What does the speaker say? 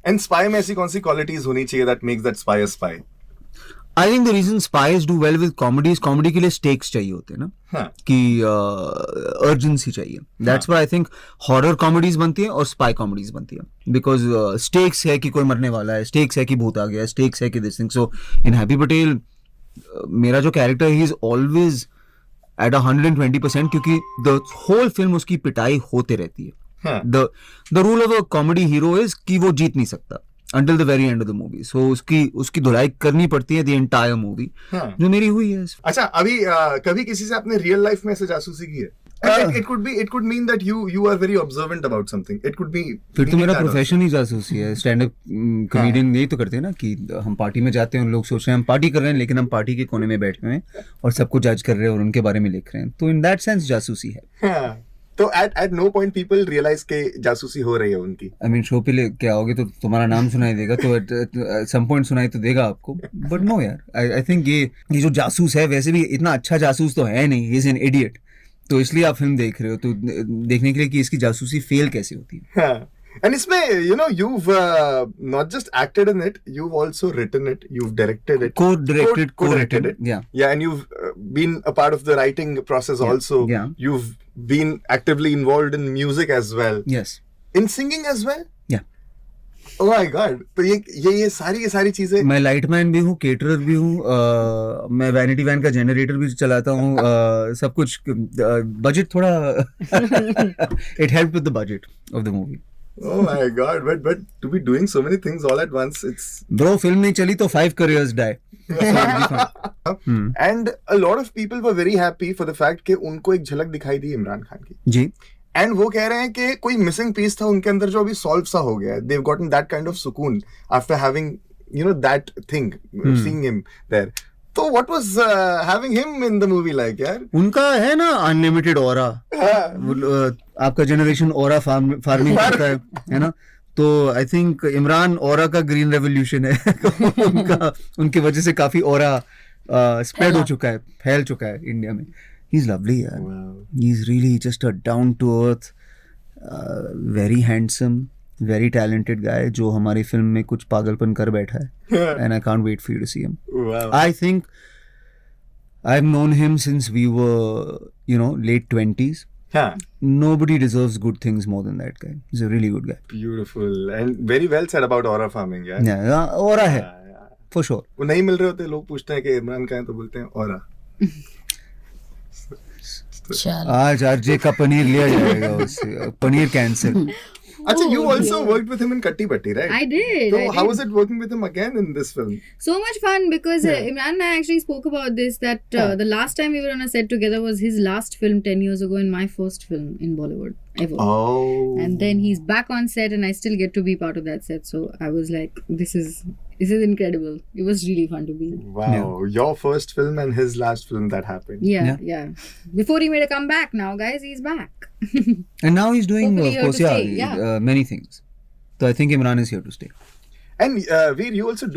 And spy में ऐसी कौन सी qualities होनी चाहिए that makes that spy a spy? I think the reason spies do well with comedies, comedy के लिए stakes चाहिए होते हैं ना, हाँ. कि urgency चाहिए. That's why I think horror comedies बनती हैं और spy comedies बनती हैं. Because stakes है कि कोई मरने वाला है, stakes है कि भूत आ गया है, stakes है कि this thing. So in Happy Patel, मेरा जो character he is always at 120% क्योंकि the whole film उसकी पिटाई होते रहती है. हाँ. The rule of a comedy hero is कि वो जीत नहीं सकता until the very end of the movie. So उसकी धुलाई करनी पड़ती है the entire movie. हाँ. जो मेरी हुई है. अच्छा, अभी कभी किसी से आपने रियल लाइफ में ऐसे जासूसी की है? It could mean that you are very observant about something. It could be. फिर तो मेरा प्रोफेशन ही जासूसी है. स्टैंड अप कॉमेडियन यही तो करते हैं ना कि हम पार्टी में जाते हैं और लोग सोच रहे हैं हम पार्टी कर रहे हैं लेकिन हम पार्टी के कोने में बैठे हुए हैं और सबको जज कर रहे हैं और उनके बारे में लिख रहे हैं. तो इन दैट सेंस जासूसी है. हाँ. तो at no point people realize के जासूसी हो रही है उनकी. I mean शो पे ले क्या आओगे तो तुम्हारा नाम सुनाई देगा तो at some point सुनाई तो देगा आपको. But no यार, I think ये जो जासूस है वैसे भी इतना अच्छा जासूस तो है नहीं. He is an idiot. तो इसलिए आप फिल्म देख रहे हो तो देखने के लिए कि इसकी जासूसी फेल कैसे होती है. हाँ. And इसमें you've not just acted in it, you've also written it, you've directed it, co-directed it. Yeah, and you've been a part of the writing process also. Yeah. You've been actively involved in music as well. Yes. In singing as well. Yeah. Oh my God. तो ये सारी चीजें. मैं lightman भी हूँ, caterer भी हूँ, मैं वैनिटी वैन का जनरेटर भी चलाता हूँ, सब कुछ. बजट थोड़ा it helped with the budget of the movie. Oh my God, but to be doing so many things all at once, it's... Bro, film नहीं चली तो 5 careers die. And a lot of people were very happy for the fact कि उनको एक झलक दिखाई दी इमरान खान की. जी. And वो कह रहे हैं कि कोई मिसिंग पीस था उनके अंदर जो अभी सॉल्व सा हो गया. They've gotten that kind of सुकून after having, that thing, seeing him there. तो what was having him in the movie like यार? उनका है ना अनलिमिटेड ऑरा. आपका जनरेशन ऑरा फार्मिंग करता है ना. तो आई थिंक इमरान ऑरा का ग्रीन रेवोल्यूशन है. उनकी वजह से काफी ऑरा स्प्रेड हो चुका है, फैल चुका है इंडिया में. ही इज लवली यार. He is really just a down to earth, very handsome, very talented guy जो हमारी फिल्म में कुछ पागलपन कर बैठा है. And I can't wait for you to see him. Wow. I think I've known him since we were, late 20s. हाँ. Nobody deserves good things more than that guy. He's a really good guy. Beautiful and very well said about aura farming यार. Yeah, aura है. For sure. वो नहीं मिल रहे होते, लोग पूछते हैं कि इमरान कहाँ है तो बोलते हैं aura. आज आरजे का पनीर लिया जाएगा उससे. Paneer cancer. Achha, you also worked with him in Katti Batti, right? I did. So how was it working with him again in this film? So much fun because Imran and I actually spoke about this that the last time we were on a set together was his last film 10 years ago and my first film in Bollywood ever. Oh. And then he's back on set and I still get to be part of that set. So I was like, this is incredible. It was really fun to be. Wow. Yeah. Your first film and his last film that happened. Yeah. Before he made a comeback, now guys, he's back. And now he's doing, Hopefully of course, many things. So I think Imran is here to stay. And Veer, you also do